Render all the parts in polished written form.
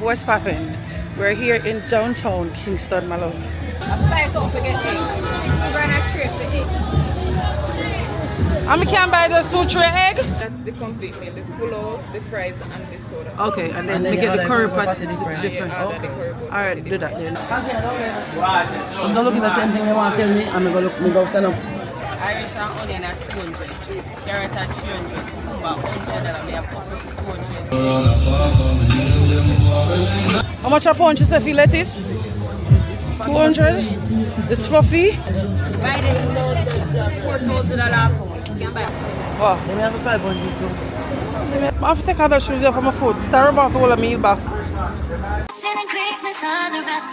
what's poppin'? We're here in downtown Kingston, my love. Don't forget egg. Run a tray for egg. And we can buy those 2 tray egg? That's the complete meal. The pulos, the fries, and the soda. Okay, and then we get the curry pot different. Okay. Alright, do that then. I was not looking at the same thing they want to tell me, I'm going to go stand up. Irish and onion at 200. Carrot at 300. About $100 and we have pepper for 200. How much a pound you say for lettuce? 200? It's fluffy? Buy this load, the $4,000 pound. You can buy it. Oh. Let me have a 500 too. I have to take other shoes off of my foot. Start about all of me back. Feeling Christmas all around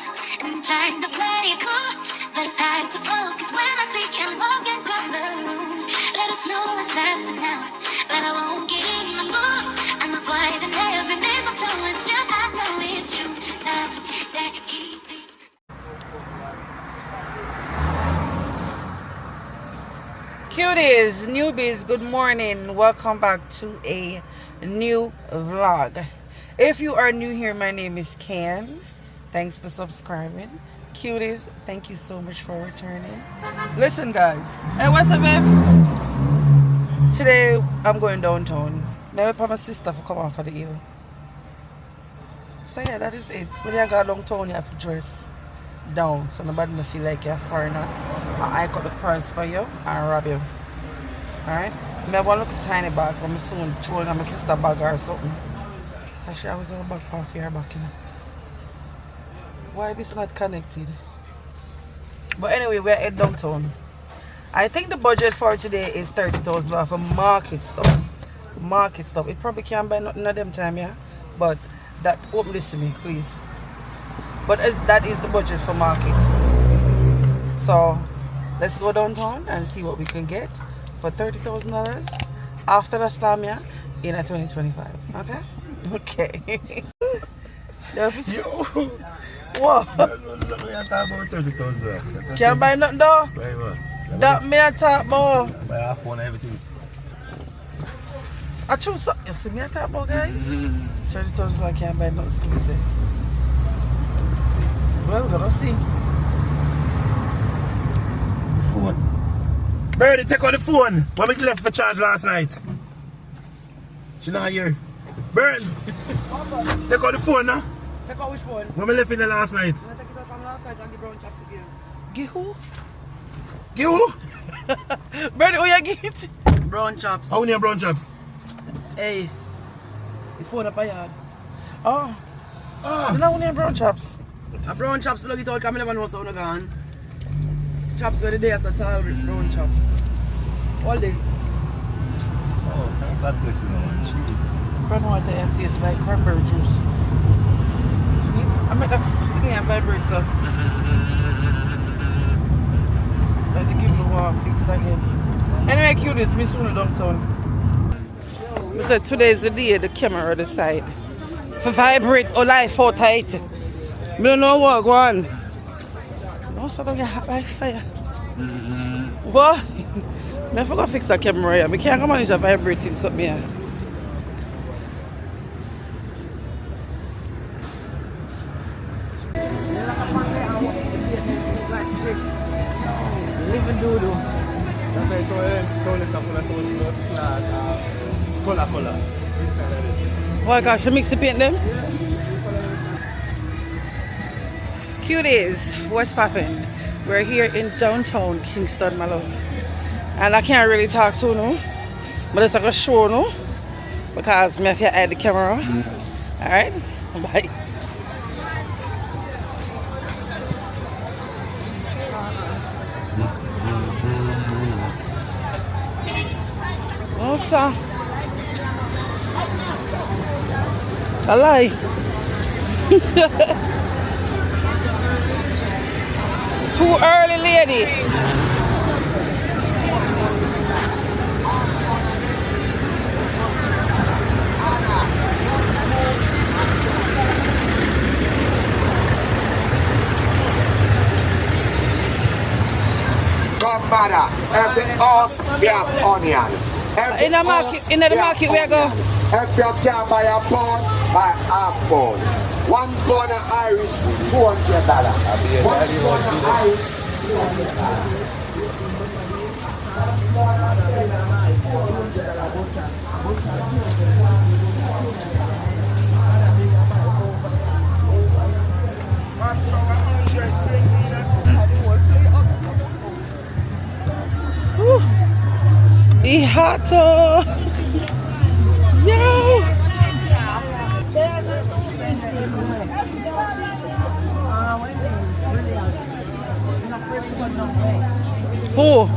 and trying to play it cool, but it's hard to focus when I see you walking across the room. Let us know it's faster now, but I won't get in the mood. I'm avoiding every mistletoe until I know it's true. Love that he is. Cuties, newbies, good morning. Welcome back to a new vlog. If you are new here, my name is Ken. Thanks for subscribing. Cuties, thank you so much for returning. Listen guys, hey, what's up babe? Today I'm going downtown. Now I my sister for come on for the evening. So yeah, that is it. When you go downtown you have to dress down so nobody will feel like you're a foreigner. I cut the price for you and rob you. Alright? I have one little tiny bag but I'm soon throwing on my sister bag or something. Cause she always have a bag for her back, you know. Why this not connected? But anyway, we're at downtown. I think the budget for today is $30,000 for market stuff. Market stuff. It probably can't buy nothing at them time, yeah? But that won't listen to me, please. But that is the budget for market. So let's go downtown and see what we can get for $30,000 after the slam, yeah, in a 2025. Okay? Okay. Yo. What? Can't buy nothing though? That me I talk about. Buy half one everything. I choose something. You see me I talk about guys? 30,000 I can't buy nothing. Skip it. Well, we're gonna see. Phone. Birdie, take out the phone. When we left for charge last night. She not here. Burns. Take out the phone now. Take out which phone? When we left in the last night. I take it out from last night and give brown chops again. Give who? Give who? Birdie, who you get? Brown chops. How many brown chops? Hey. The phone up a yard. Oh. You know when brown chops? A brown chops plug it out because I never know so no gone. Chops where the day as a tall with brown chops. All this. Oh, God bless you, man. Jesus. Grandma that tastes like cranberry juice. Sweet. I make that singing and vibrate so. Let me give you one fix again. Anyway, cuties, me soon downtown. I said today is the day the camera decide. For vibrate or life out tight. I don't know what go on. No, so don't get hot like fire. What? I forgot to fix that camera here. I can't manage a vibrating something here. Living doodoo. That's why I saw him throwing stuff when I saw him color. Oh gosh, you mix the paint them? Cuties, what's poppin'? We're here in downtown Kingston, my love. And I can't really talk to no, but it's like a show no, because me have to hide the camera. Alright, bye. Oh, sir. I lie. Too early, lady. Godfather, every horse we have onion. In the market, we go. If you can buy a pound, buy half pound. 1 pound of Irish, $200. 1 pound of Irish, It's hot. Yo. Who?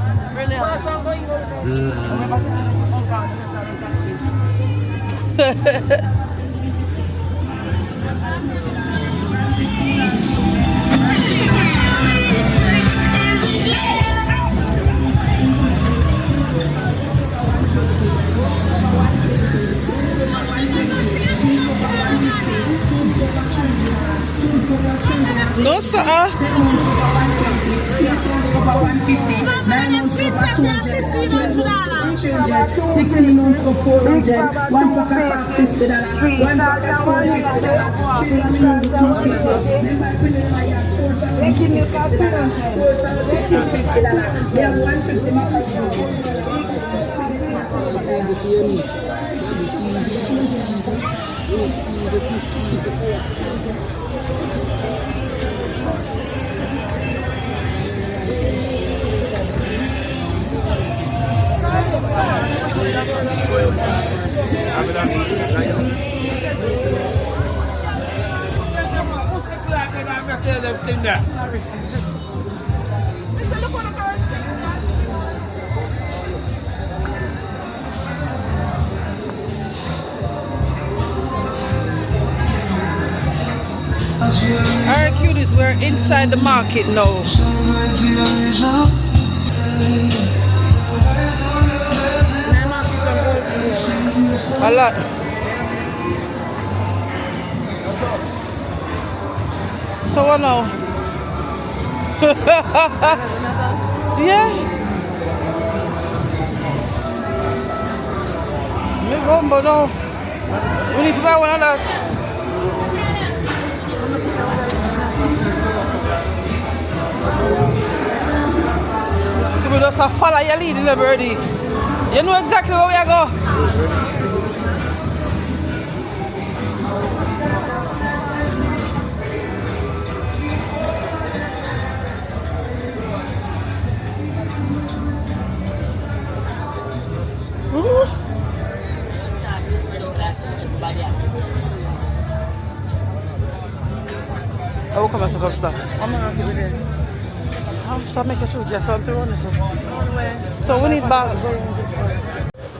No, sir. Over 150, 9 months over 200, 12 months over 300, 16 months for 400, 1 pack of $50, 1 pack of $450, 3 minutes for $250, then by putting my $4 $50, we have Alright, cuties, we're inside the market now. A lot. So what now? Yeah. Me bumbo now. We need to buy one of that. We just follow your lead in the birdie. You know exactly where we are going. I will come and stop. I'm not happy with it. I'm stop making shoes, yeah, so I'm to run this one. So we need bag.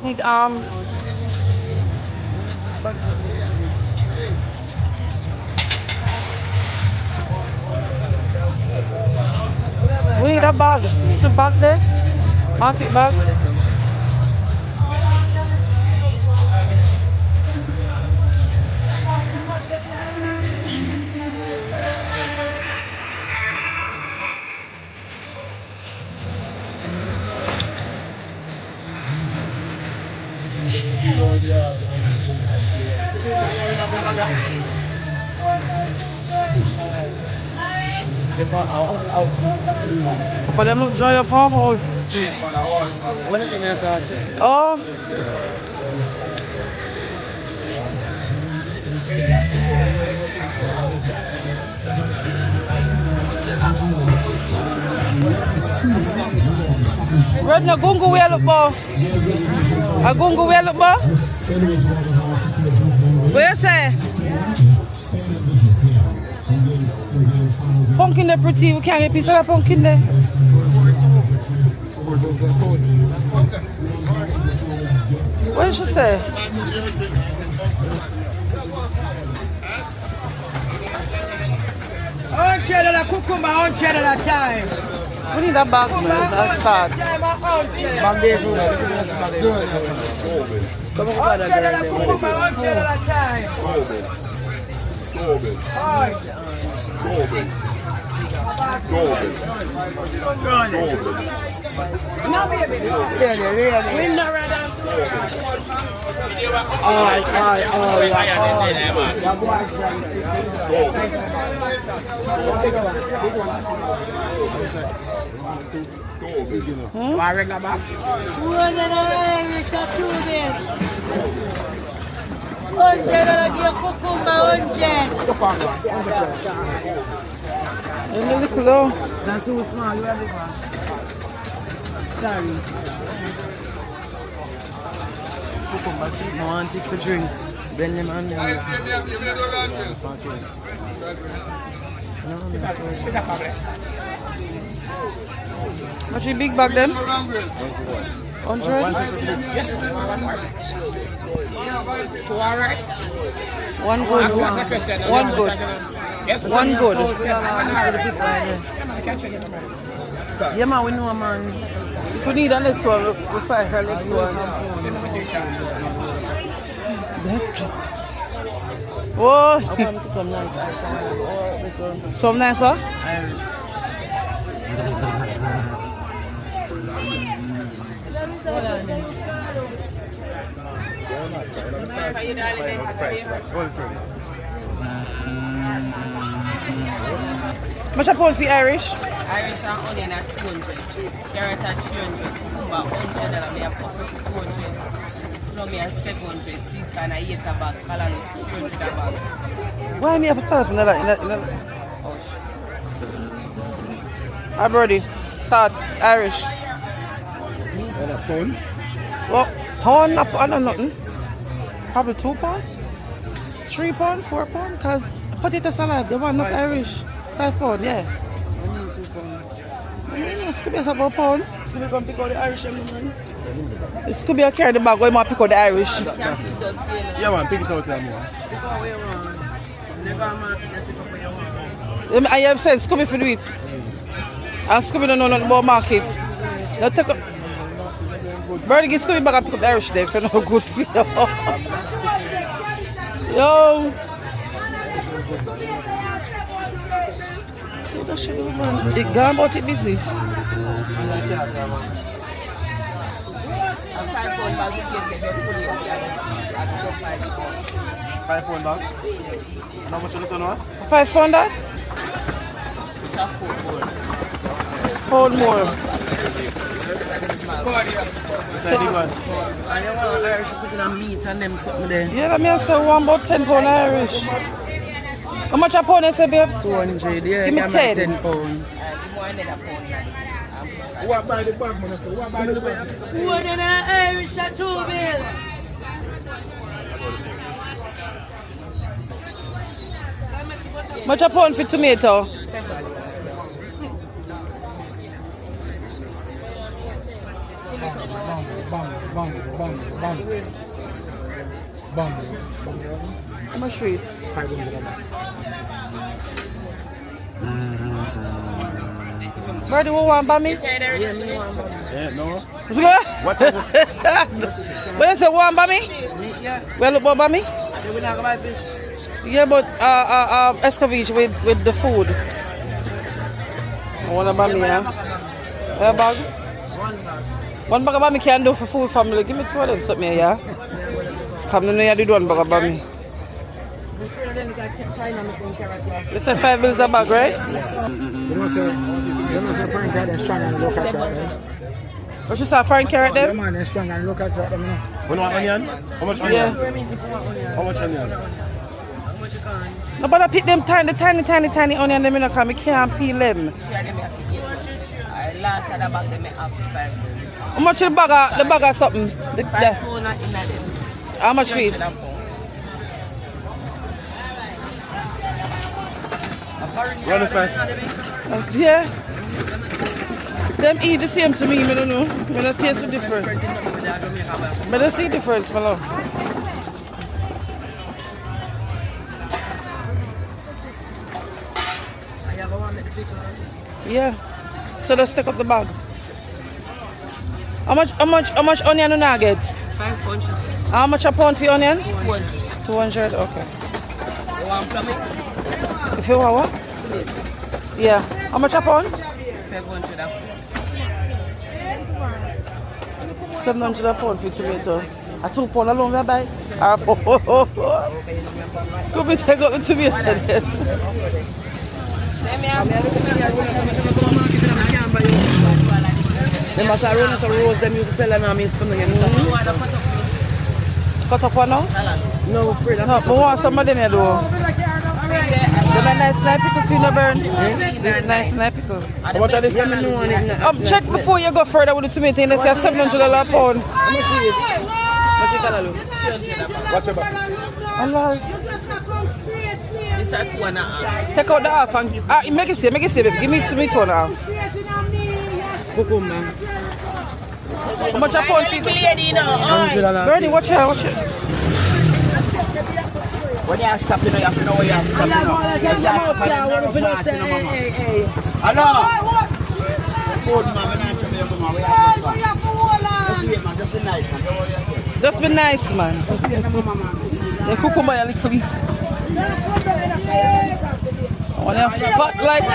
We need bag. We need a bag. It's a bag there. Market bag. But them look dry up home. What is it, man? Oh. Red na gungu we look for. A gungu we look for. What you say? Pumpkin there pretty. We can't get a piece of that pumpkin there. What did she say? $100 cucumber, $100 time. We need a bag, man. That's start. $100 cucumber, $100 time. No, baby. We're not ready. One regular bag. It's a little low. That's too small, you have it, man. Sorry. Cucumber cheap, no want it for drink. Blend them on there. What's your big bag then? 100? Yes, two alright. One good. One good. Yes, One good. Yeah, man, we know, man. If you need the next one, we'll find the next one. Oh, some nice one. Much a pound for Irish? Irish and onion at 200. Carrot at 300. But $100 me a pop for 200. No me a 700. Sweet corn I eat a bag. Color 300 a bag. Why me have to start in that? Hi, Brody. Start Irish. Well, pound, not pound or nothing. Probably 2 pounds, 3 pounds, 4 pounds. Cause potato salad, they want enough Irish. 5 pounds, yeah. Scooby has about a pound. Scooby come pick out the Irish, man. Scooby will carry the bag. Why you pick out the Irish? Yeah, man, pick it out there, man. I have said Scooby for do it. And Scooby don't know nothing about market. Now take up. Brother, give Scooby back and pick up the Irish there if you're not good for you. Yo. Okay, that shit, man. They gone about it business. 5 pound bag if you say they're fully at the 5 pound bag. How much is this one? 5 pound that? It's a 4 pound. Pound more. Say the one. I want Irish putting on meat and them something there. Yeah, that means say one about 10 pound Irish. How much a pound you say, babe? 200, yeah. Give me 10. 10 pounds. More than a pound. What by the bag, man? What by the bag? More than an Irish at 2 bills. Much a pound for tomato? How much sweet? Brody, what want by me? Yeah, no. What is it? What you say, one by me? Yeah. Well, look by me? Yeah, we not gonna buy fish. Yeah, but escovitch with the food. I want to buy me, yeah? Yeah, bag? One bag of me can do for food family. Give me 2 of them something, yeah? Come to know you do one bag of me. You say 5 bills a bag, right? You know, say foreign carrot is strong and local carrot. What you say, foreign carrot Yeah, them? man, it's strong and local carrot. You know. You want onion? How much onion? Yeah. How much onion? No, but I pick them tiny onion them in the car. I can't peel them. Last time I bag them up 5 pounds. How much the bag of something? 5 pounds not in them. How much feet? You understand? Yeah. Them eat the same to me, I don't know. I don't taste the difference. I don't see the difference, my love. Yeah. So let's take up the bag. How much onion do I get? 5 pounds. How much a pound for onion? 200. 200, okay. You want plumbing? If you want what? Yeah. How much a pound? 700 a pound. 700 a pound for tomato. A 2 pound alone we buy. Scooby take up the tomato then. Them must have run some rose, them used to sell and I'm used to come again. Cut up one now? No, afraid of No, but want some of them here though. Them a nice pickle too, no burn. This nice pickle. How much are this? Check before you go further with the tomato and they say $700 a pound. Watch your back. Allah. It's at 2.5. Take out the half and make it stay, baby. Give me 2.5. Cucumber. How much a pound for $100. Bernie, watch it. When you stop, you have to know where you have to stop. Hello? Food, man. Just be nice, man. Don't worry yourself. Just be nice, man. The cucumber a little bit. I want to fat like.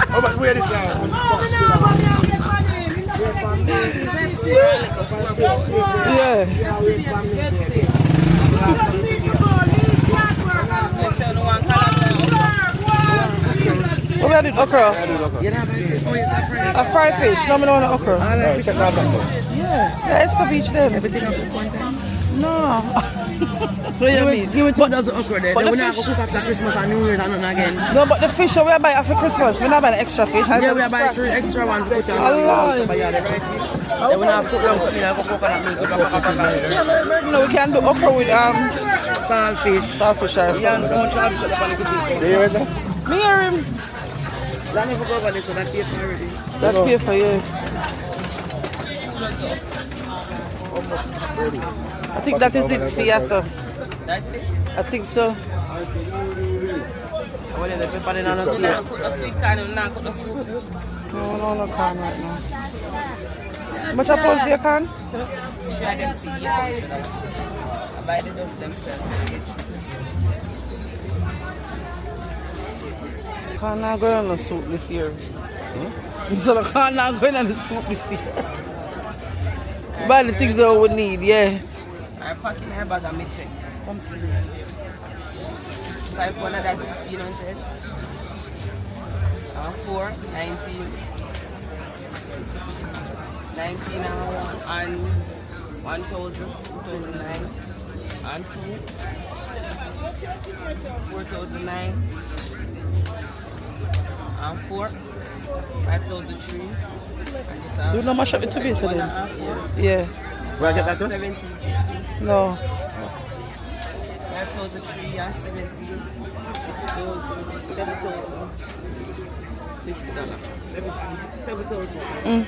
How much weird is that? Yeah. What about the okra? A fried fish. No, I don't want okra. Yeah, it's the beach then. Everything I cook one time. No. What do you mean? Give me 2 dozen okra there. But Then the we not go fish- cook after Christmas and New Year's and nothing again. No, but the fish we buy after Christmas. We're not buying extra fish. Yeah, we are buying 3 extra ones to put on. Allah. But yeah, they're right here. Then we not cook down something like coconut milk. No, we can do okra with Saltfish. saltfish or Yeah, something. don't chop shut up on the kitchen. Do you hear that? Me hear him. Let me go over this so that paid for already. That's pay for you. I think that is it for you, sir. That's it. I think so. What is the pepper in on the You not cook the sweet corn, you not cook the soup. No can right now. How much a pound for your can? Share them see you. I buy the dust themselves. Can not go on the soup this year. So the can not go on the soup this year. Buy the things that we would need, yeah. I pack in my bag and me check. Come see. 5 1 of that 1,500. 4, 19. 19 and 1,000, 2,009. And 2. 4,009. And 4. 5,003. You know much of it to be today? Yeah. Where I get that to? 17. No. 5,003 and 17. 6,000. 7,000. $50. 7,000.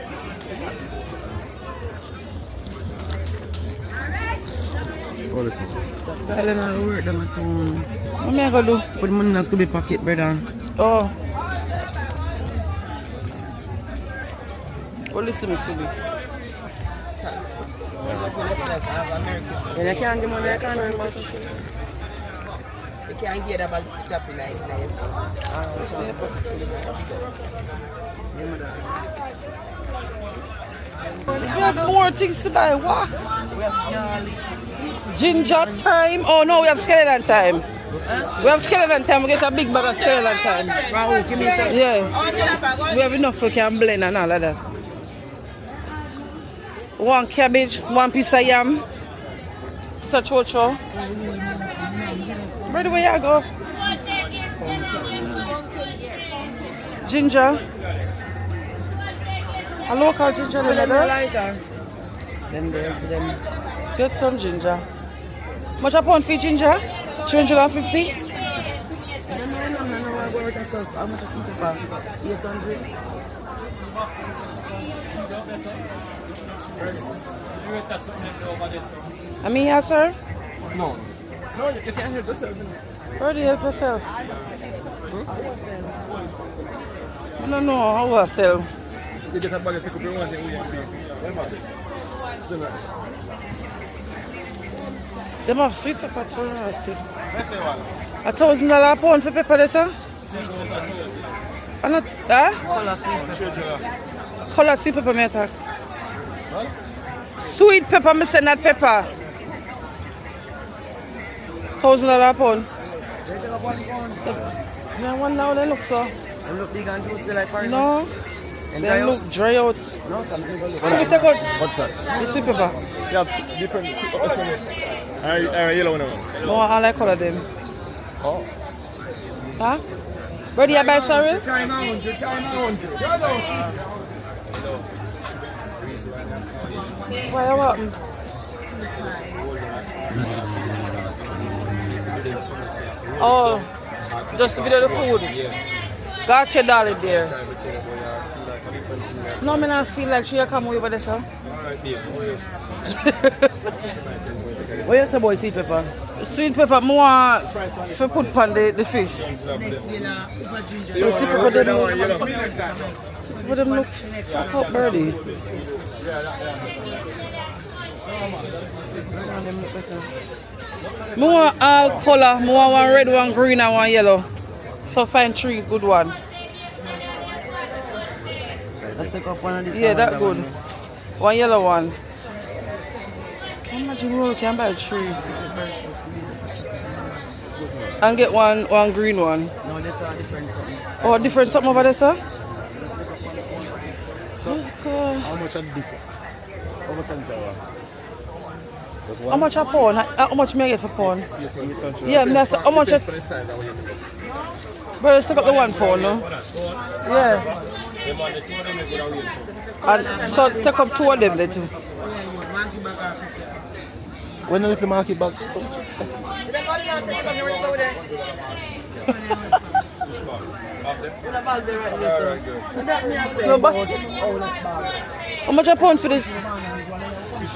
That's the hell of work them at home. What am I going to do? Put money in a Scooby pocket, brother. Oh. Well, listen to me. And I can't get money, I can't earn money. You can't get a bag of chopping like this. We have more things to buy. What? Ginger time? Oh no, we have skeleton time. We have skeleton time. We get a big bag of skeleton time. Wow, give me some. Yeah. We have enough we can blend and all of that. 1 cabbage, 1 piece of yam. Sachocho. Where do we go? Ginger. A local ginger. Them there for them. Get some ginger. Much a pound for ginger? 350? No, how much is some pepper? 800. I mean, yes, sir? No. No, you can't help yourself. Where do you help yourself? I don't know how I sell. You get a bag of pick up your own thing. Them have sweet pepper too. Let's say what? $1,000 a pound for pepper, there, sir? I'm not, huh? Color sweet pepper, me attack. Sweet pepper, me say not pepper. $1,000 a pound. Yeah, one now they look so. They look big and juicy like foreign. No. And They dry look out. dry out. No, something go look. So we take out What's that? the sweet pepper. You have different yellow one. More I like color them. Oh. Huh? Ready I buy sorry? Time out. Why what? Oh, just to give you the food. Got your dollar there. No, me not feel like she come over there, sir. What you say boy, sweet pepper? Sweet pepper, more for put on the fish. The sweet pepper, them look fuck up, birdie. More all color, more one red, one green, and one yellow. So find 3 good one. Let's take off one of these. Yeah, that good. One yellow one. Imagine you can buy 3. And get one green one. No, that's a different something. Oh, different something over there, sir? How much is this? How much is that? How much a pound? How much may I get for pound? Yeah, me say, how much is... But let's take up the 1 pound, no? Yeah. And so take up 2 of them, there too. When is the market back? No, but how much a pound for this?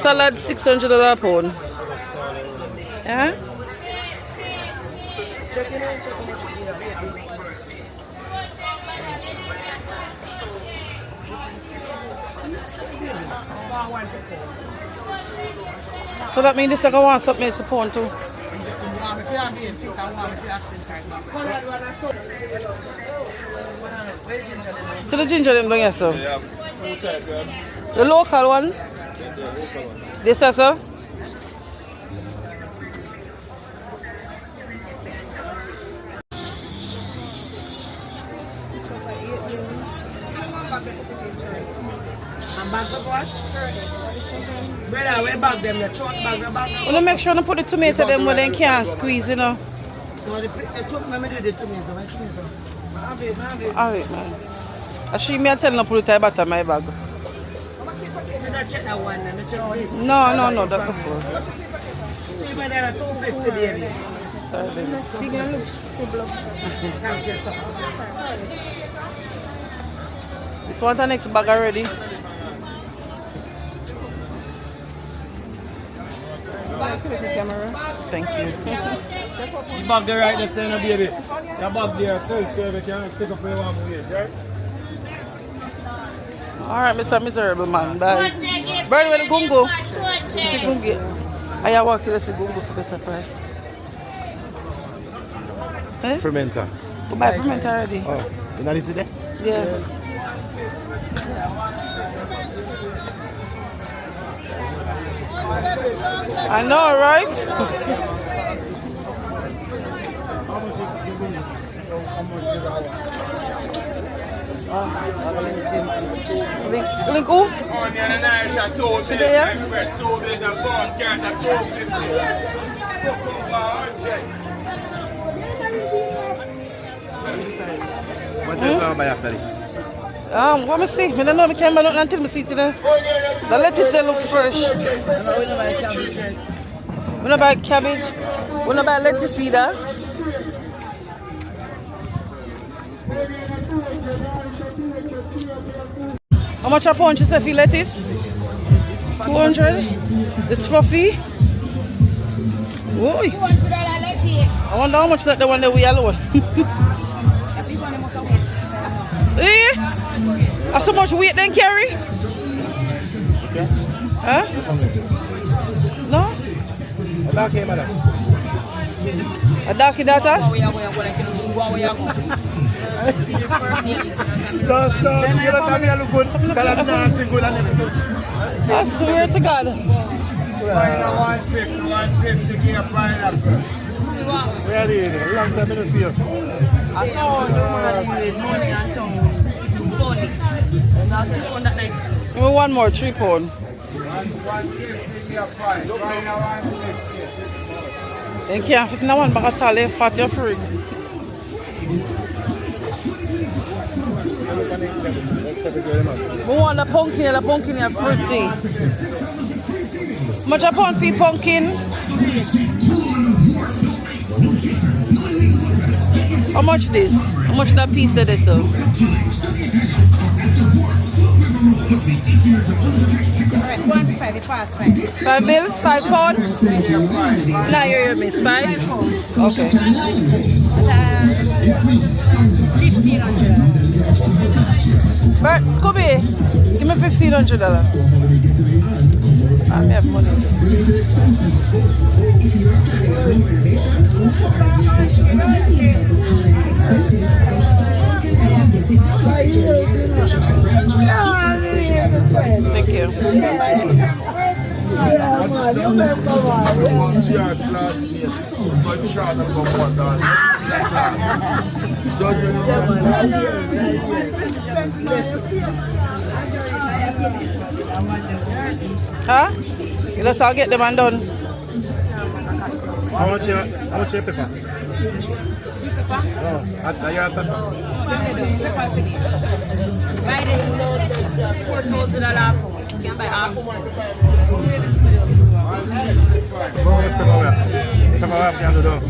Salad $600 a pound. Yeah? So that means this I want something to pound too. So the ginger them down here, sir? The local one? This is, sir? Brother, we bag them, the truck bag, we bag them. Wanna make sure to put the tomato them where they can't squeeze, you know. So the took me do the tomato, my tomato. Have it. Alright, man. She may tell no put it at the bottom of my bag. You don't check that one, you check this. No, that's before. So you buy that at 250, baby. Sorry, baby. Thanks, yes, sir. This one the next bag already. Thank you. You back there right there, saying, baby. You back there, so you can stick up where you want to wait, right? Alright, Mr. Miserable Man. Bye. Bird, where the gungo? I walk to the gungo for better price. Eh? Fermenter. You buy ferment already? Oh, you know this today? Yeah. I know, right? Link who? Is it here? What else I buy after this? What me see? I don't know. I can't buy nothing until I see it today. The lettuce they look fresh. We don't buy cabbage. We don't buy lettuce either. How much a pound you say for lettuce? 200. It's fluffy. Whoa. I wonder how much that the one that we alone. Eh? How so much weight then carry? Huh? No? A darkie, madam. A darkie data? No, you don't have me look good. Because I'm not single and everything. I swear to God. 150, give a pineapple. Where are you? Long time I don't see you. I told you with money and tongue. Give me one more, 3 pound. 150, give a pine. 150. You can't fit in one bag at all, you're fat, you're free. We want the pumpkin is pretty. Much a pound for pumpkin? How much this? How much that piece that is so? Alright, 1.5, fast 5. 5 bills, 5 pound? Now you're miss 5? Okay. 1,500. But Scooby, give me $1,500. I have money. Thank you. Huh? You just all get them and done. How much your pepper? Oh, your pepper. Buy this $4,000 pound. You can buy half one.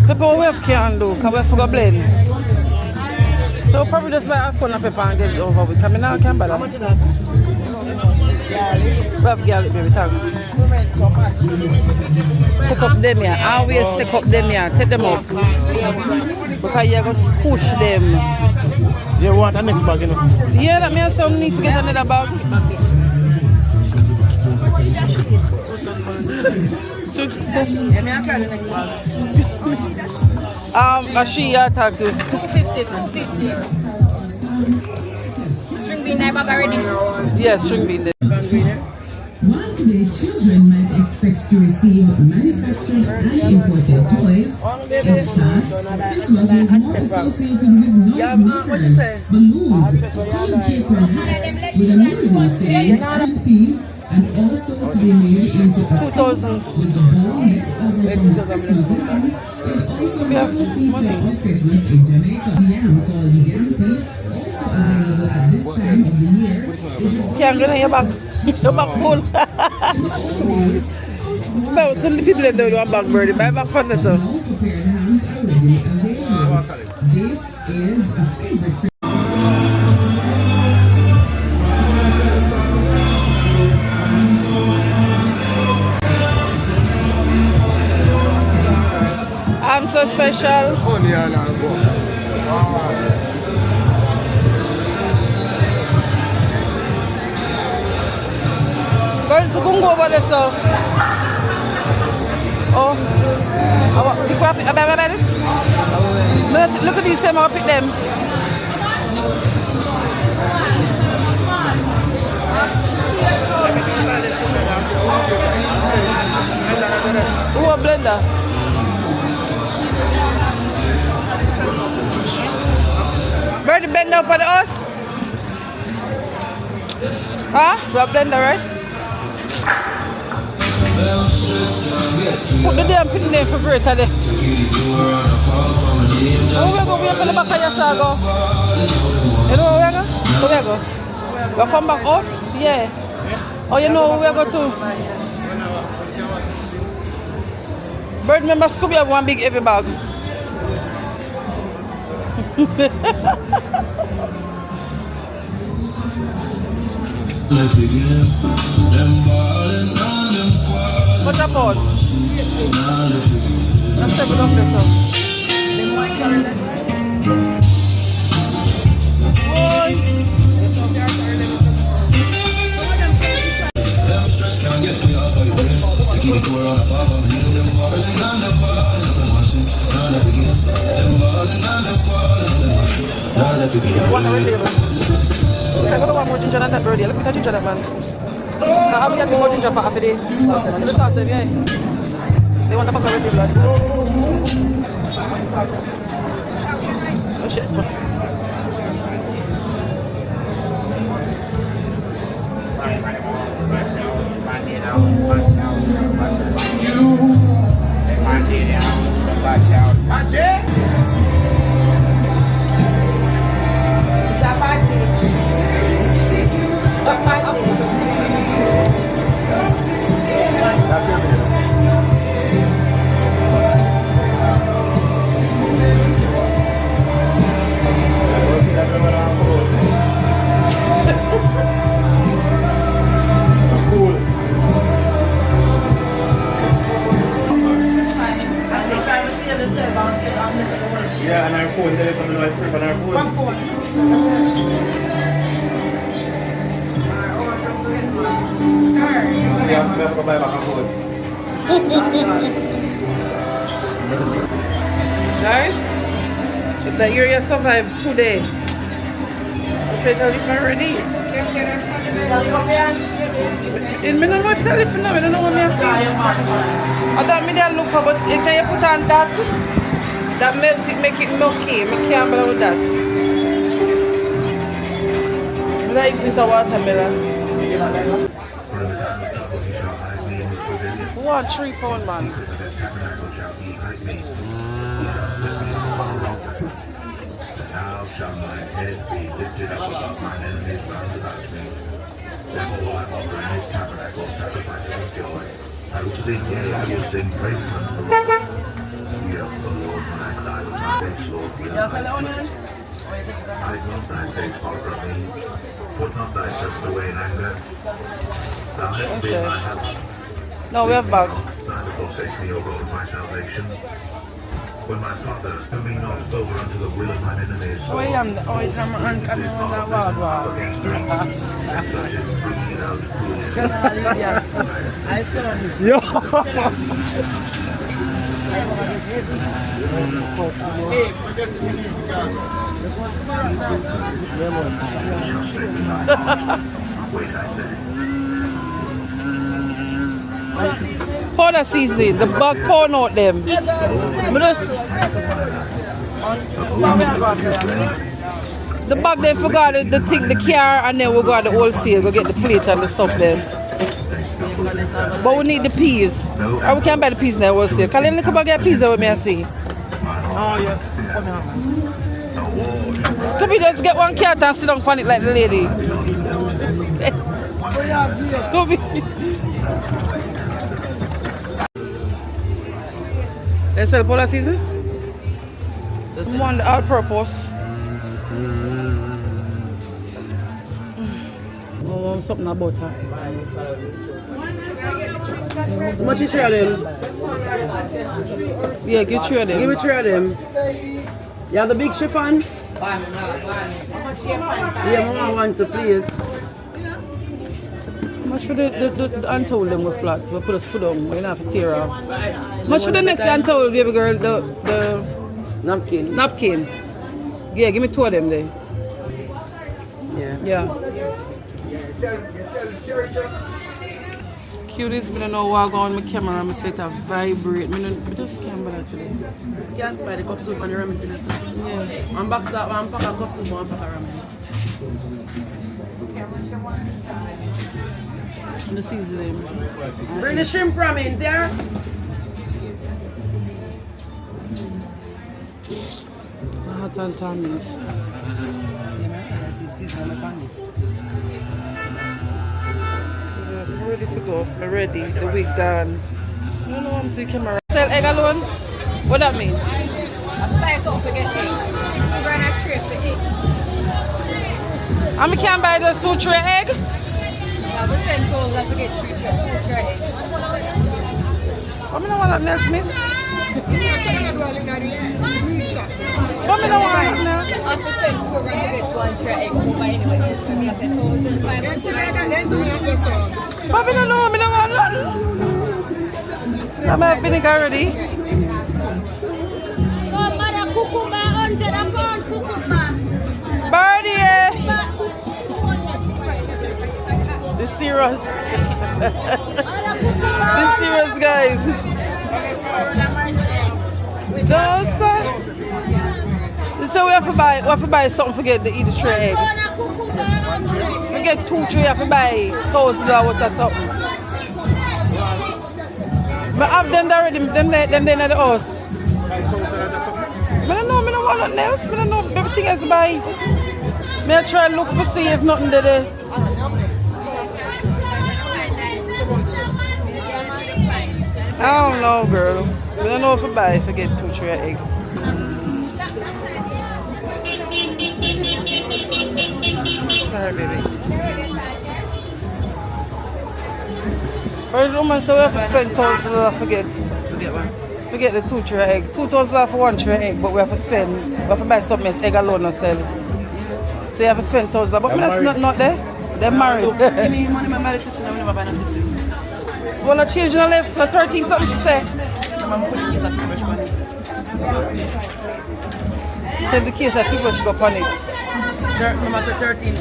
Pepper we have can do, because we have to blend. So probably just buy half pound of pepper and get it over with. Because I now can't buy that. How much is that? We have garlic, baby, thanks. Take up them here. Always take up them here. Take them up. Because you're going to push them. You want the next bag, you know? Yeah, that means some need to get another bag. She attacked you. 250. String bean bag already? Yes, string bean there. While today children might expect to receive manufactured and imported toys, in the past, Christmas was more associated with noisemakers, balloons, colored paper hats, with amusing sayings and peas, and also to be made into a soup with the bowl left over from the Christmas ham is also another feature of Christmas in Jamaica. The yam called yam pea, also available at this time of the year, is Can't get in your back. Your back full. But some people don't do a back birdie. My back fun this up. prepared hams already available. This is a favorite. I'm so special. Girls, we can go over there, so. Oh. You grab it. Buy this? Look at these, I'll pick them. Who a blender? Ready to bend up for the us? Huh? You have blender, right? Put the damn pin there for greater there. Oh, we go wait for the back of your sago. You know where we go? Where we go? We come back up? Yeah. Oh, you know where we go too? Bird, remember Scooby have one big heavy bag. What's up, Paul? I'm stepping up there, so. I got one more ginger than that bird. Look at that ginger, that man. I'm getting the ginger for half a day. The sauce, yeah. They want to fuck with the blood. Oh shit. Yeah, and our phone, there is some noise on our phone. What phone? We have to buy back a phone. Guys, if the area survived today, I should tell you if I'm ready. In me no know if they live now, I don't know what me have to. I thought me they look for, but if you put on that melt it, make it milky. Me can't bother with that. Like this a watermelon. What 3 pound man? Now shall my head be lifted up above mine enemies round about me. Therefore I offer in his tabernacle sacrifices of joy. I will sing, yea, I will sing praises unto the Lord. Yes, the Lord, when I cry with my face, Lord, hear my voice. Hide not thy face far from me. Put not thyself away in anger. Thou hast been my help. No, we have bag. Neither forsake me, O God of my salvation. When my father threw me not over unto the will of mine enemies. So I am the oil from and coming on the wall. Such as bringing out food. I saw him. Yo! Hey, forget to leave, God. Wait, I say. Powder seasoning, the bag pound out them. The bag they forgot the thing, the car, and then we go at the wholesale, go get the plate and the stuff then. But we need the peas. Or we can buy the peas in the wholesale. Can you come and get peas there with me and see? Oh, yeah. Could we just get one cat and sit down on it like the lady? Could we? They sell powder seasoning? This one all purpose. Oh, something about her. How much you share them? Yeah, give 3 of them. Give me 3 of them. You have the big chiffon? Yeah, Mama wants to please. How much for the untold them with flat? We put a foot on, we don't have to tear off. How much for the next untold, baby girl, the napkin? Napkin. Yeah, give me 2 of them there. Yeah. Cuties, I don't know what going on with my camera, I'm set to vibrate. I just can't bother today. You can't buy the cup soup and the ramen today. Yeah. One pack of cup soup, 1 pack of ramen. And the seasoning. Bring the shrimp ramen there. Hot and tan meat. I'm ready to go. I'm ready. The wig gone. I don't know what I'm doing camera. Sell egg alone? What that mean? I buy something to get egg. I'm going to trade for egg. And I can't buy just 2 tray egg? I have 10,000 I forget 3 tray egg. I don't want that else, miss. I don't want that now. After 10 program, I get 1 tray egg. But anyway, I'm like, so then 5 But I don't know, I don't want that. I'm having vinegar already. Oh, mother, cucumber, 100 pound cucumber. Birdie! The syrup. serious. This serious, guys. Those, so we have to buy something. Forget to eat the tray egg. Forget 2, 3. You have to buy toast or something. But have them already. Them at the house. I don't know. I don't want nothing else. I don't know everything else to buy. I try and look for see if nothing there. I don't know, girl. I don't know if I buy if I get 2, 3 egg. Sorry, baby. But the woman said we have to spend $2,000 forget. Forget what? Forget the 2 tray egg. $2,000 for 1 tray egg, but we have to buy something else, egg alone and sell. So you have to spend $1,000. But that's not there. They're married. Give me money, my married sister, I will never buy nothing. Well, I changed the left for 13 something, she said. I'm putting this at fresh money. Said the case, I think we should go on it. Mama said 13.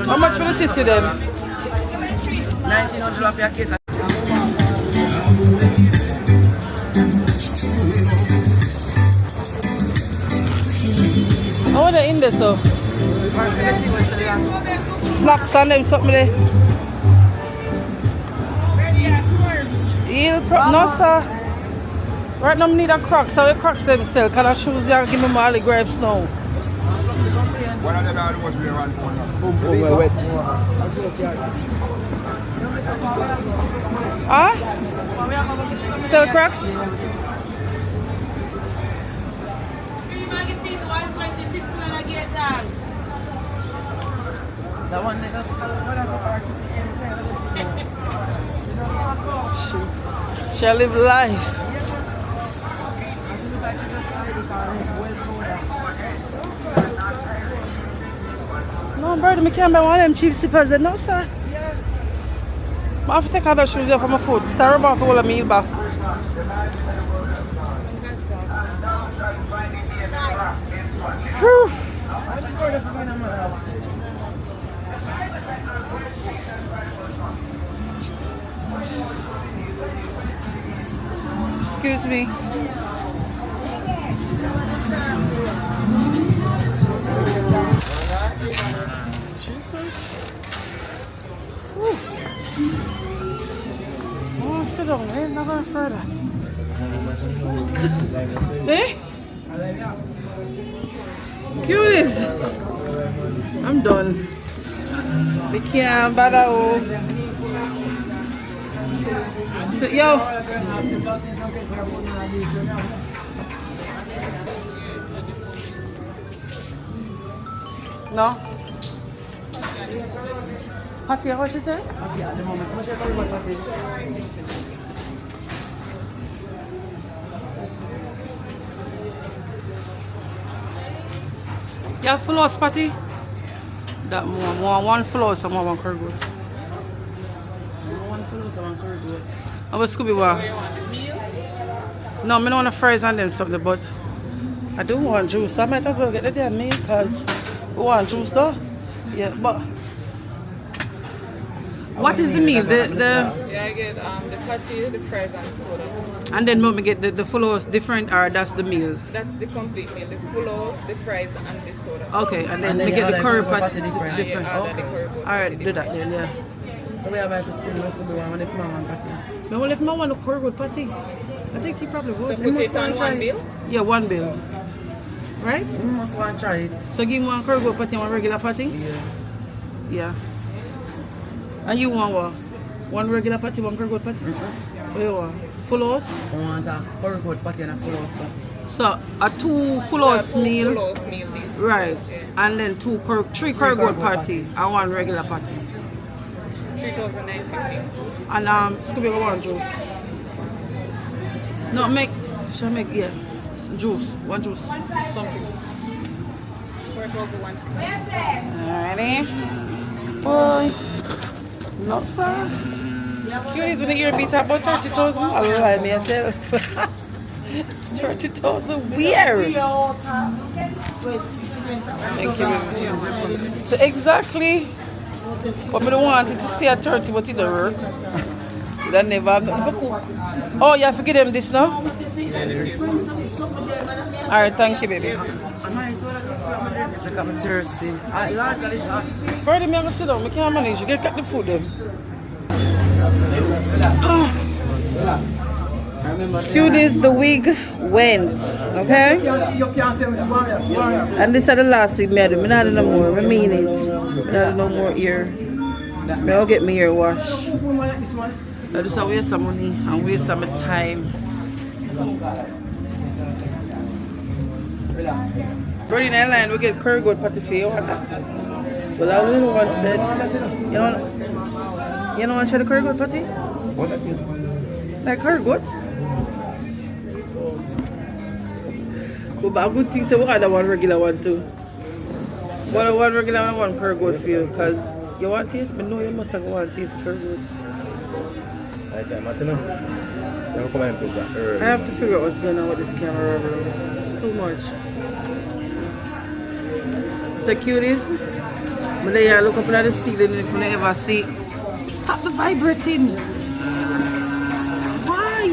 How much for the tissue then? $1,900 for your case. I want to in there, so. Snacks and them, something there. No, sir. Right now, I need a Crocs. So, the Crocs them sell. Can I shoes there? Give me my olive grapes now. One of them are much better one. Huh? Sell Crocs? That one, She live life. No, brother, I can't buy one of them cheap slippers. No, sir. I have to take other shoes here for my foot. It's terrible to hold a meal back. Whew. Excuse me. Oh, sit down, man. Not going further. Eh? Curious. I'm done. We can't bother. So, yo. No. Patty, what she said? at the moment. How much you talking about patty? You have floss, Patty? That more one floss and one curry goat. One floss and one curry goat. I was Scooby War. No, I don't want to fries and them something, but I do want juice. I might as well get the damn meal because we want juice though. Yeah, but what is the meal? Yeah, I get the patty, the fries and soda. And then we get the floss different, or that's the meal? That's the complete meal. The full the fries and the soda. Okay, and then we get the curry patty different. Okay. Alright, do that then, yeah. So we have to spend most of the one if my one patty. No, well, if my one a curry with patty, I think he probably would. So put it on one bill? Yeah, one bill. Right? You must want to try it. So give me one curry goat patty and one regular patty? Yeah. Yeah. And you want what? One regular patty, one curry goat patty? What you want? Full house? I want a curry goat patty and a full house patty. So a 2 full house meal. Full house meal this. Right. Yeah. And then 3 curry goat patty and 1 regular patty. 3,950. And Scooby go one juice. No, shall make, yeah. Juice. 1 juice. Something. 4,150. Alrighty. Boy. Not sir. Cuties when the ear beat about 30,000. I'll lie, me and tell. 30,000 weird. Thank you. So exactly But I don't want it to stay at 30, but it don't work. That never cook. Oh, you have to give them this now? Alright, thank you, baby. I'm thirsty. Birdie, me have to sit down. I can't manage. You get the food then. Few days the wig went, okay? And this is the last wig I do. I don't no more. I mean it. I don't no more ear. I'll get me ear wash. So this is a waste of money and waste of my time. Birdie in the line, we get curry goat patty for you. Want that? Well, I really want that. You don't want to try the curry goat patty? What that is? Like curry goat? But a good thing, so we had one regular one too. But one regular one curry goat for you, because you want taste, but no, you must have one taste curry goat. I have to figure out what's going on with this camera, bro. It's too much. It's the cutest. But then you look up at the ceiling and if you never see, stop the vibrating. Why?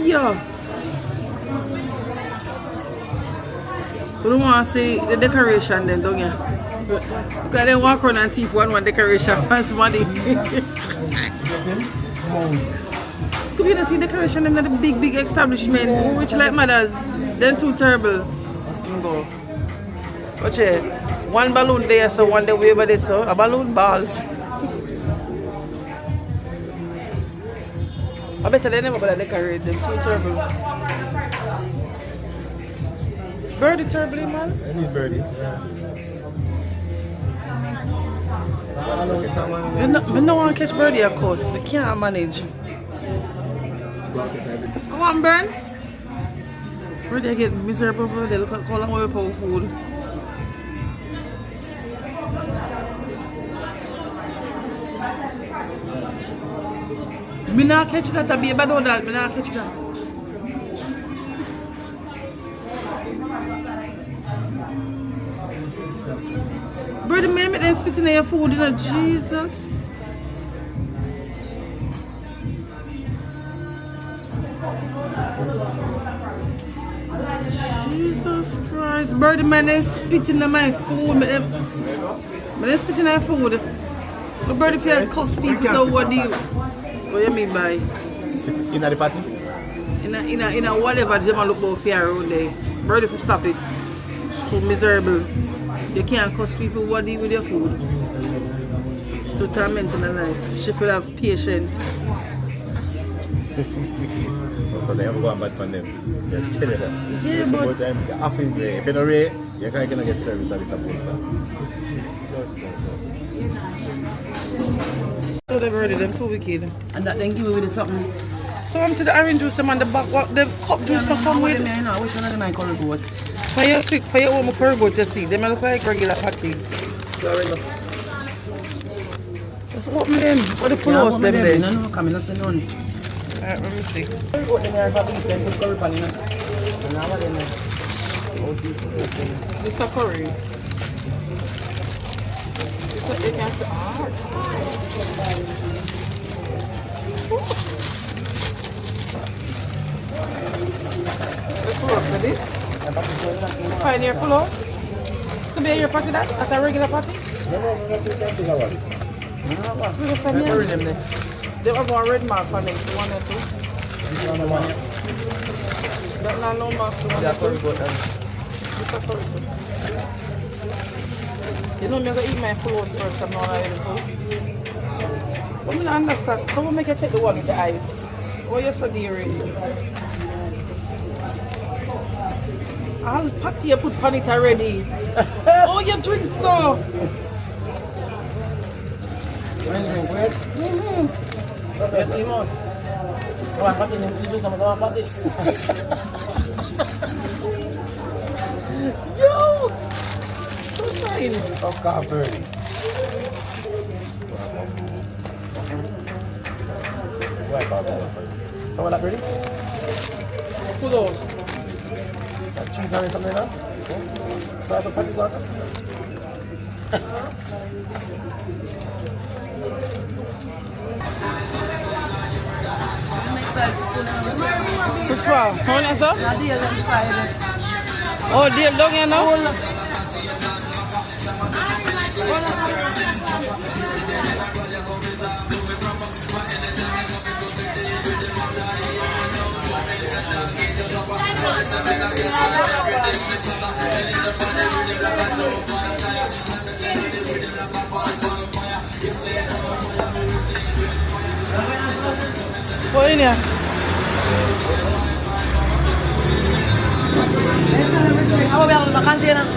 We don't want to see the decoration then, don't you? Because they walk around and thief one decoration and somebody. Could you see decoration in the big establishment, which like mothers, then too terrible. Go. Watch it. One balloon there, so one day over there, so a balloon balls. I bet they never gonna decorate them, too terrible. Birdie terrible, man. I need birdie. I don't want to catch birdie, of course. I can't manage. I want burns. Where they get miserable for they look at how long we pay food. Me not catch that, I be a bad old dad, me not catch that. Birdie, maybe they spitting in your food, you know, Jesus. Jesus Christ, Birdie, man, they spitting in my food. They spitting in my food. The Birdie, if you cuss people, so what do you? What do you mean by? In the party? In a whatever, they look about fear around there. Birdie, if you stop it. So miserable. You can't cuss people, what do you with your food? It's too tormenting in life. She will have patience. So they have to go and bad on them. They're telling them. Yeah, but... You're happy. If you're not ready, you're not going to get service at this place. So they've already them too wicked. And that then give me with something. So I'm to the orange juice them on the back. What the cup juice not come with? I wish one of them I call it goat. For your sick, for your own curry goat to see. They may look like regular patty. Sorry, no. Just open them. What the full house them there? No, come in, nothing on. Alright, let me see. Curry goat them here for the weekend, put curry pan in it. And now what them there? This is a curry. They can't say, Let's pull up for this. Pioneer full house. This could be your party that? At a regular party? No, bigger ones. They have one red mark on them, so one or two. That not no mark, so one or two. You know me, I'm going to eat my full house first, I'm not going to full. But I don't understand. Someone make you take the one with the ice. Oh, you're so daring. I'll patty you put pan it already. Oh, you drink so. Yo! So fine. Of course, birdie. So what that birdie? Full house. Cheese on it, something like that? So that's a patty block? Which one? How many, sir? The deal inside. Oh, deal down here now? What in here? How about the containers?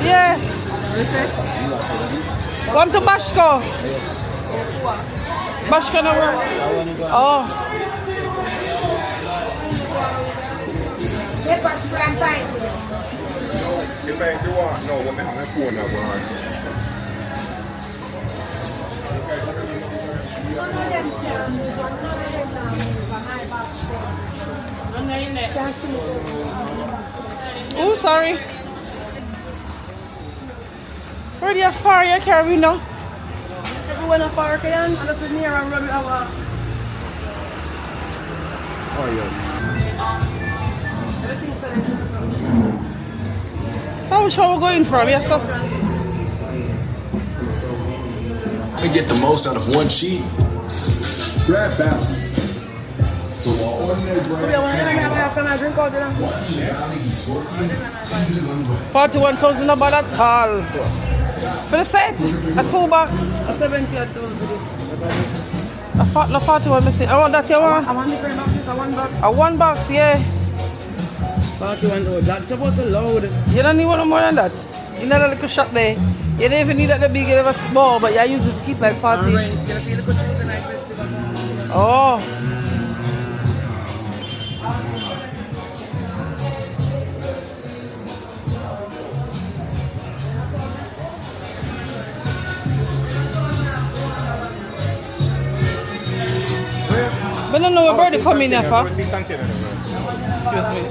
Yeah. Come to Bashco. Bashco no work. Oh. Paper spray and fine. If you want, no, what my phone now, Oh, sorry. Where do you far you carry now? Everyone a park and just near and run our. Oh, yeah. So which one we're going from? Yes, sir. To get the most out of one sheet, grab Bounty. So while ordinary brands drink out there. 41,000 about at all. For the set? A 2 box? A 70 or 2 for this. A 41 missing. I want that you want? I want different boxes, a 1 box. A 1 box, yeah. 41, oh, that's supposed to load. You don't need one more than that. You know that little shop there. You don't even need that big, you have a small, but you use it to keep like parties. Can you feel the good tonight festival? Oh. But no, we're about to come in here for. Excuse me.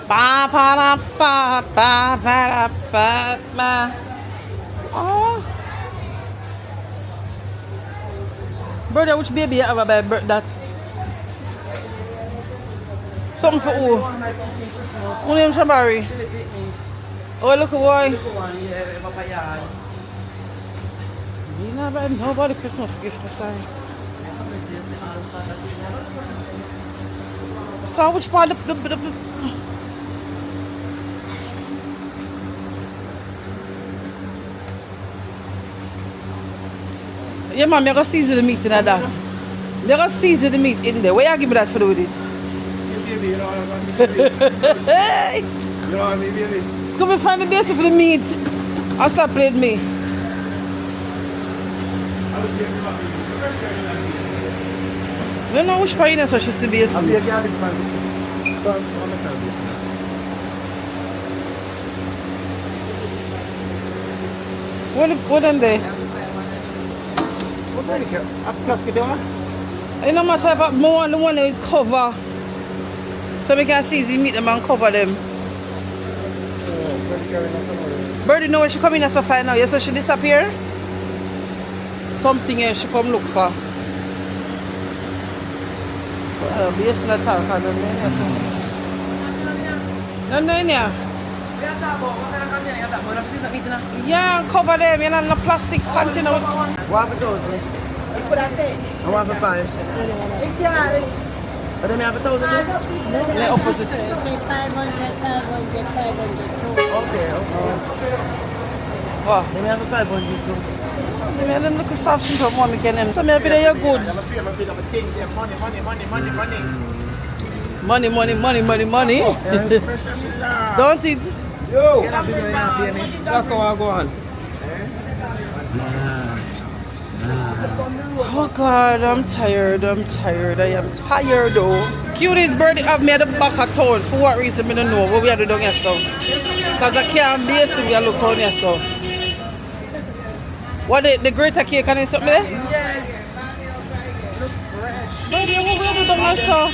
Ba ba da ba ba ba da ba ba. Oh. Brother, which baby you have about that? Something for who? Who named Shabari? Oh, look at boy. You never have nobody Christmas gift, I'm sorry. So which part of the yeah, ma'am, you're going to season the meat in that. You're going to season the meat in there. Where you give me that for do with it? Baby, you know what I'm Hey! You know what I mean, baby? It's going to find the base for the meat. I'll stop playing me. I don't know which part you know, so she's the base. I'm here, I'm so I'm What them there? what kind of a plastic one? It no matter if I want the one that will cover. So we can see the meat them and cover them. Birdie know where she come in as a fire now. Yes, so she disappear. Something else she come look for. Yes, not talk. I don't know. No, yeah. Yeah, cover them in a plastic container. What for those? I want for 5. But then I have 1,000. The opposite. Say 500, 500. Okay. Wow. Then I have 500 too. Let them look at stuff she from one again. So maybe they're good. Money. Don't it? Yo! That's how I go on. Oh God, I'm tired. I am tired though. Cutie's birthday have me at the back of town. For what reason, I don't know. But we have to do that stuff. Because I can't base to look on here stuff. What the greater cake and something there? Yeah. Baby, what we have to do that stuff?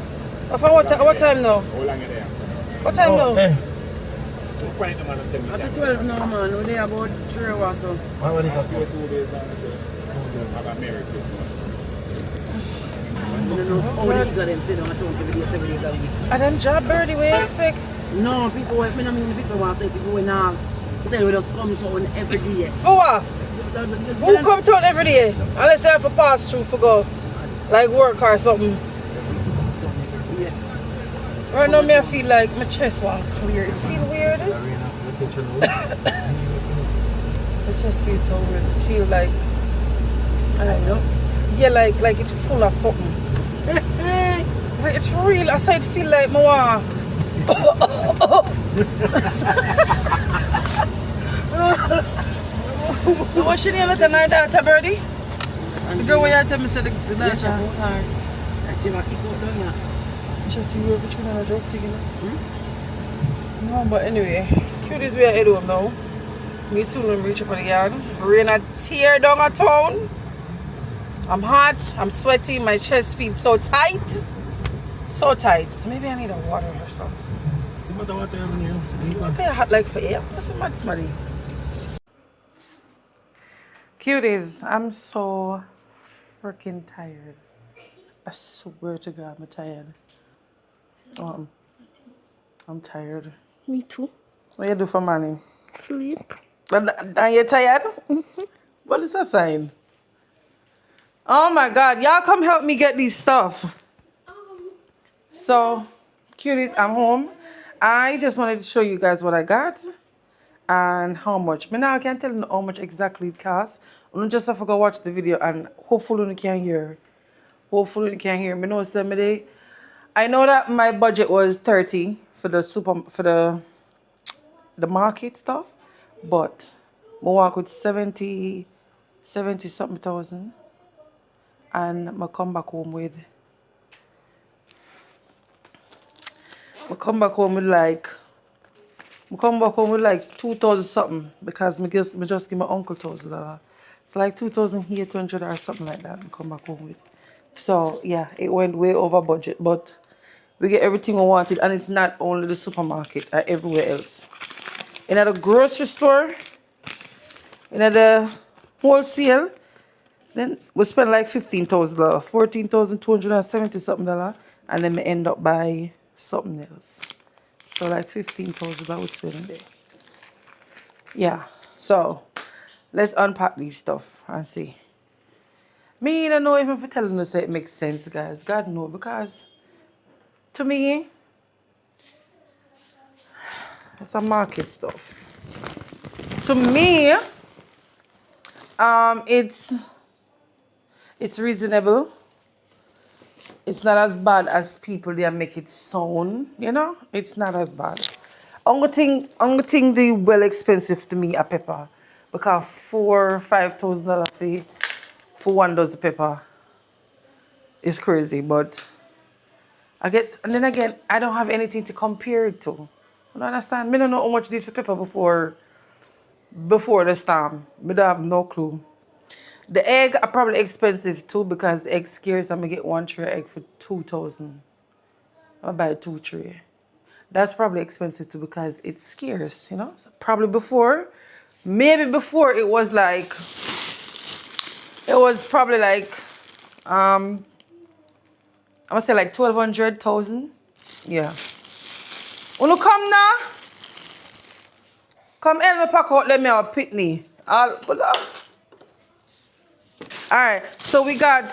What time now? How long are they? What time now? Eh. At 12 now, man. We're there about 3 hours so. What is that? 2 days down the day. Have a Merry Christmas. I don't know how many people them sit down at home every day, 7 days a week. I done job birdie, we expect. No, people, I mean the people want to say people will now say we just come town every day. For what? Who come town every day? Unless they have to pass through for go. Like work or something. Yeah. Right now, I feel like my chest won't clear. It feel weird. My chest feels so weird. It feel like, I don't know. Yeah, like it's full of something. Like it's real. I said, feel like my What's your name with another daughter, Birdie? The girl when you tell me said the daughter. Just you over trying to joke together. No, but anyway, cuties we are head home now. Me soon will reach up on the yard. Rain a tear down a town. I'm hot, I'm sweaty, my chest feels so tight. So tight. Maybe I need a water or something. See what water you have in here? What are you hot like for air? What's the mad smelly? Cuties, I'm so freaking tired. I swear to God, I'm tired. I'm tired. Me too. What you do for money? Sleep. And you tired? What is that sign? Oh my God, y'all come help me get these stuff. So, cuties, I'm home. I just wanted to show you guys what I got and how much. Now I can't tell you how much exactly it costs. You just have to go watch the video and hopefully you can hear. Hopefully you can hear me. Know somebody. I know that my budget was 30 for the market stuff, but I walk with 70 something thousand, and I come back home with like 2,000 something because me just give my uncle $1,000. It's like 2,800 or something like that. I come back home with. So yeah, it went way over budget, but we get everything we wanted, and it's not only the supermarket, everywhere else. In the grocery store, in the wholesale, then we spend like $15,000, $14,270 something, and then we end up buying something else. So like $15,000 we spend there. Yeah, so let's unpack these stuff and see. Me, I don't know if I'm telling you so it makes sense, guys. God knows, because to me, it's some market stuff. To me, it's reasonable. It's not as bad as people they make it sound, you know? It's not as bad. Only thing the well expensive to me are pepper. Because $4,000 or $5,000 for 1 dozen pepper is crazy, but and then again, I don't have anything to compare it to. You don't understand? I don't know how much I did for pepper before the storm. I don't have no clue. The egg are probably expensive too because the egg scarce. I'm gonna get 1 tray egg for 2,000. I'll buy 2 tray. That's probably expensive too because it's scarce, you know? So probably maybe before it was probably like, I'm gonna say like 1,200, 1,000. Yeah. Wanna come now? Come help me pack out them here pitney. Alright, so we got,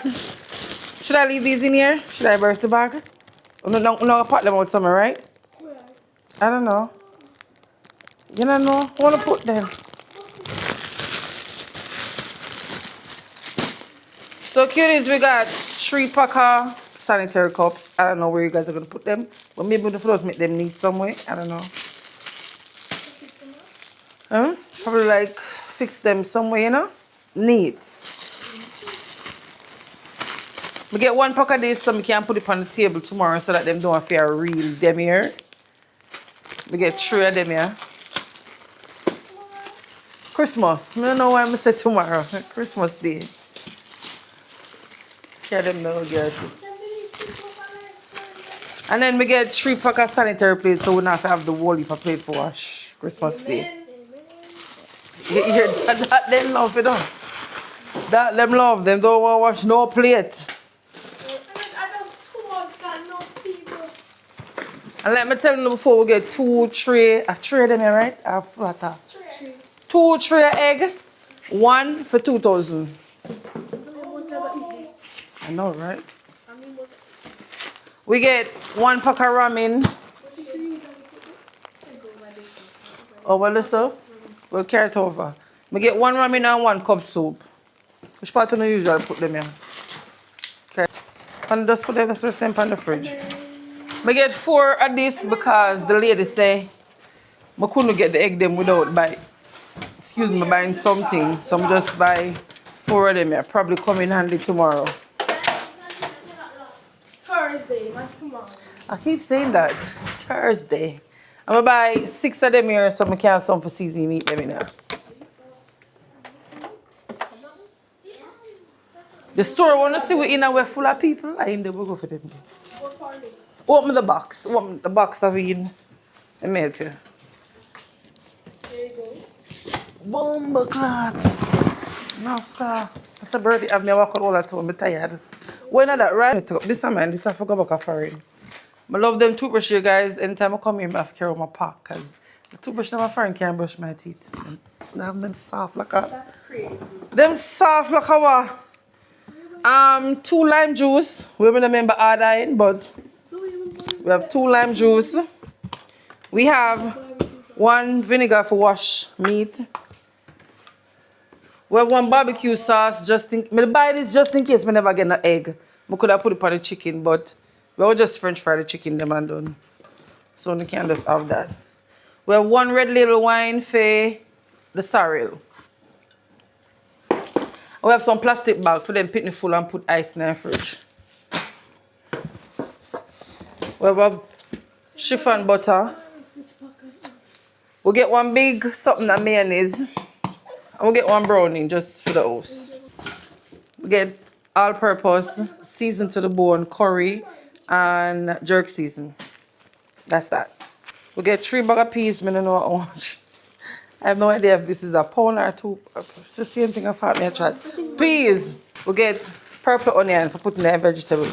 should I leave these in here? Should I burst the bag? No, pack them out somewhere, right? I don't know. You don't know? I wanna put them. So cuties, we got 3-packer sanitary cups. I don't know where you guys are gonna put them, but maybe the floors make them neat somewhere. I don't know. Probably like fix them somewhere, you know? Neat. We get 1 pack of this so we can put it on the table tomorrow so that them don't feel real them here. We get 3 of them here. Christmas. I don't know why I say tomorrow. Christmas Day. Yeah, them know, girls. And then we get 3 pack of sanitary plates so we don't have to have the whole heap of plate for wash Christmas Day. You hear that them love it on. That them love them don't want to wash no plate. And let me tell you before we get 2 tray, a tray them here, right? A flatter. 2 tray egg, 1 for 2,000. I know, right? We get 1 pack of ramen. Oh, well, listen. We'll carry it over. We get 1 ramen and 1 cup soup. Which part do you usually put them in? Okay. And just put them in the fridge. We get 4 of this because the lady say I couldn't get the egg them without buying something. So I'm just buy 4 of them here. Probably come in handy tomorrow. Thursday, not tomorrow. I keep saying that. Thursday. I'm gonna buy 6 of them here so I can have some for seasoning meat them in here. The store wanna see we in and we're full of people. I ain't there, we'll go for them. Open the box. Open the box of in. Let me help you. There you go. Bomba clots. No, sir. That's a birdie. I've never walked all that time. I'm tired. When are that right? This time, man. This I forgot about foreign. I love them toothbrush, you guys. Anytime I come here, I have to carry my pack. Because the toothbrush my friend can't brush my teeth. I have them soft like a... That's crazy. Them soft like a what? 2 lime juice. We remember ordering, but... We have 2 lime juice. We have 1 vinegar for wash meat. We have 1 barbecue sauce just in... I buy this just in case I never get an egg. I could have put it on the chicken, but we will just French fry the chicken them and done. So we can just have that. We have 1 red label wine for the sorrel. We have some plastic bag for them picnic full and put ice in the fridge. We have a chiffon butter. We'll get 1 big something of mayonnaise. And we'll get 1 brownie just for the house. We get all-purpose, seasoned to the bone, curry, and jerk season. That's that. We'll get 3 bag of peas. I don't know how much. I have no idea if this is a pound or 2. It's the same thing I thought me a chat. Peas. We'll get purple onion for putting the vegetable.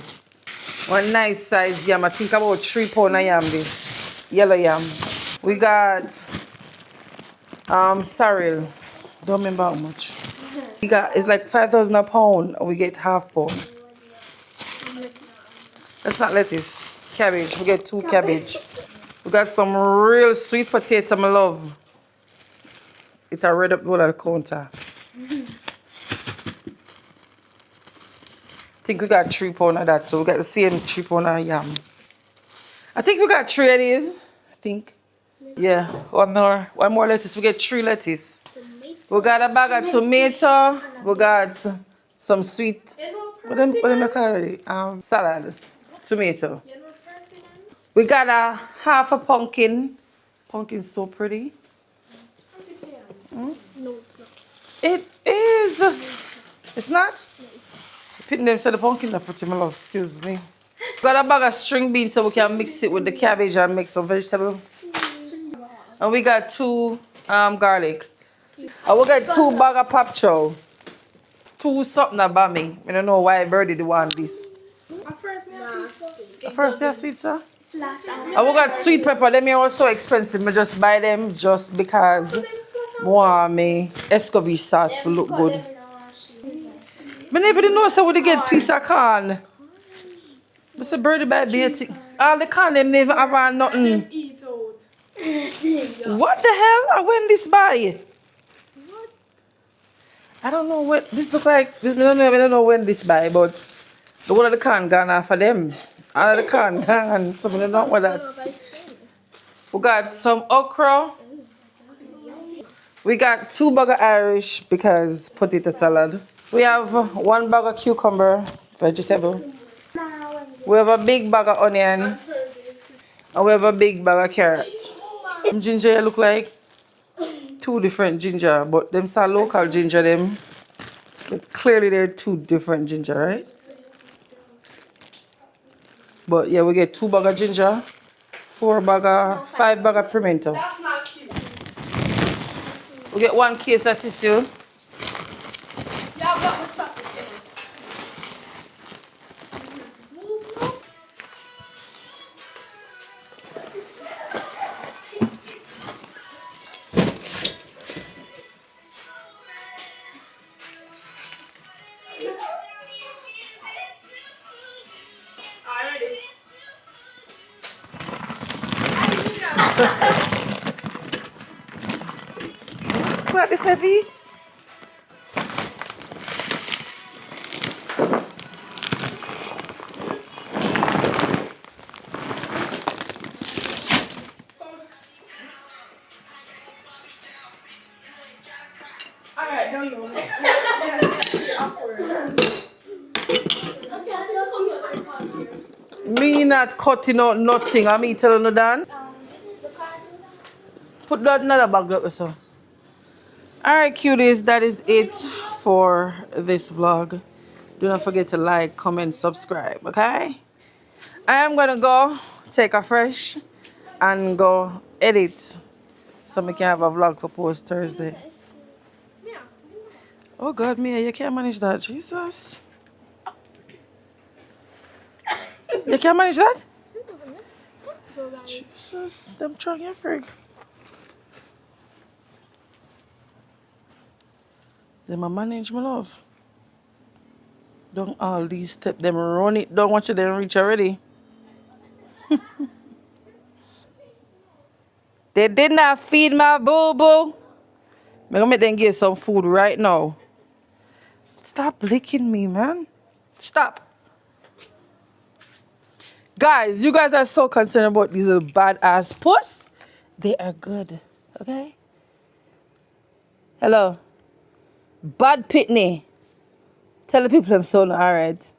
1 nice size yam. I think about 3 pounds of yam this. Yellow yam. We got sorrel. Don't remember how much. We got it's like 5,000 a pound and we get ½ pound. That's not lettuce. Cabbage. We get 2 cabbage. We got some real sweet potato I love. It's a red up bowl at the counter. I think we got 3 pounds of that, so we got the same 3 pounds of yam. I think we got 3 of these. I think. Yeah, 1 more lettuce. We get 3 lettuce. We got a bag of tomato. We got some sweet. What do you make already? Salad. Tomato. We got a ½ a pumpkin. Pumpkin's so pretty. No, it's not. It is. It's not? Putting them to the pumpkin are pretty, my love. Excuse me. Got a bag of string beans so we can mix it with the cabbage and make some vegetable. And we got 2 garlic. And we got 2 bag of pop chow. 2 something about me. I don't know why Birdie the one this. First, yeah, pizza. And we got sweet pepper. Them here are so expensive. I just buy them just because more me escovitch sauce to look good. I never didn't know so we get piece of corn. I said Birdie buy basic. All the corn them never have nothing. What the hell? I went this by. I don't know what this look like. I don't know when this by, but the one of the corn gone off of them. All of the corn gone. So I don't know what that. We got some okra. We got 2 bag of Irish because potato salad. We have 1 bag of cucumber, vegetable. We have a big bag of onion. And we have a big bag of carrot. Ginger look like 2 different ginger, but them are local ginger them. But clearly they're 2 different ginger, right? But yeah, we get 2 bag of ginger, 5 bag of pimento. That's not cute. We get 1 case of tissue. Yeah, but what's up with it? Alrighty. What is heavy? Alright, don't know. Me not cutting out nothing. I me telling you that. Put that another bag up so. Alright cuties, that is it for this vlog. Do not forget to like, comment, subscribe, okay? I am gonna go take a fresh and go edit so we can have a vlog for post Thursday. Oh God, Mia, you can't manage that. Jesus. You can't manage that? Jesus, them trying your frig. Them a manage my love. Don't all these steps, them run it. Don't want you to reach already. They did not feed my boo-boo. I'm gonna make them get some food right now. Stop licking me, man. Stop. Guys, you guys are so concerned about these little badass puss. They are good, okay? Hello. Bad pitney. Tell the people I'm so alright.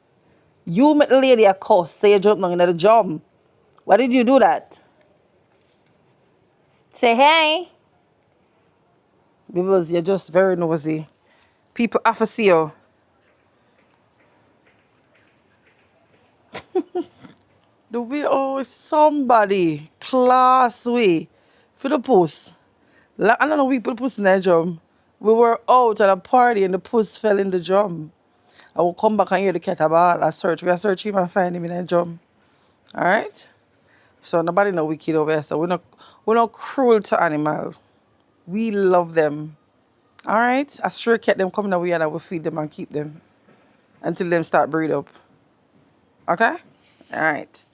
You met the lady a cuss, say you jumped on the jump. Why did you do that? Say hey. Because you're just very nosy. People have to see you. The way oh somebody class way for the puss. I don't know we put the puss in the drum. We were out at a party and the puss fell in the drum. I will come back and hear the cat about I search. We are searching and find him in the drum. Alright? So nobody know wicked over here. So we're not cruel to animals. We love them. Alright? A stray cat them coming away and I will feed them and keep them. Until them start breed up. Okay? Alright.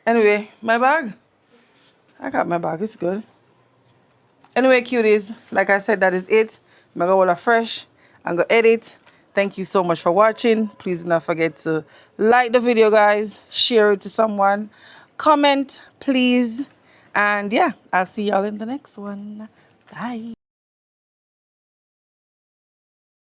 Anyway, my bag. I got my bag. It's good. Anyway, cuties, like I said, that is it. I'm going to go fresh and go edit. Thank you so much for watching. Please do not forget to like the video, guys. Share it to someone. Comment, please. And yeah, I'll see y'all in the next one. Bye.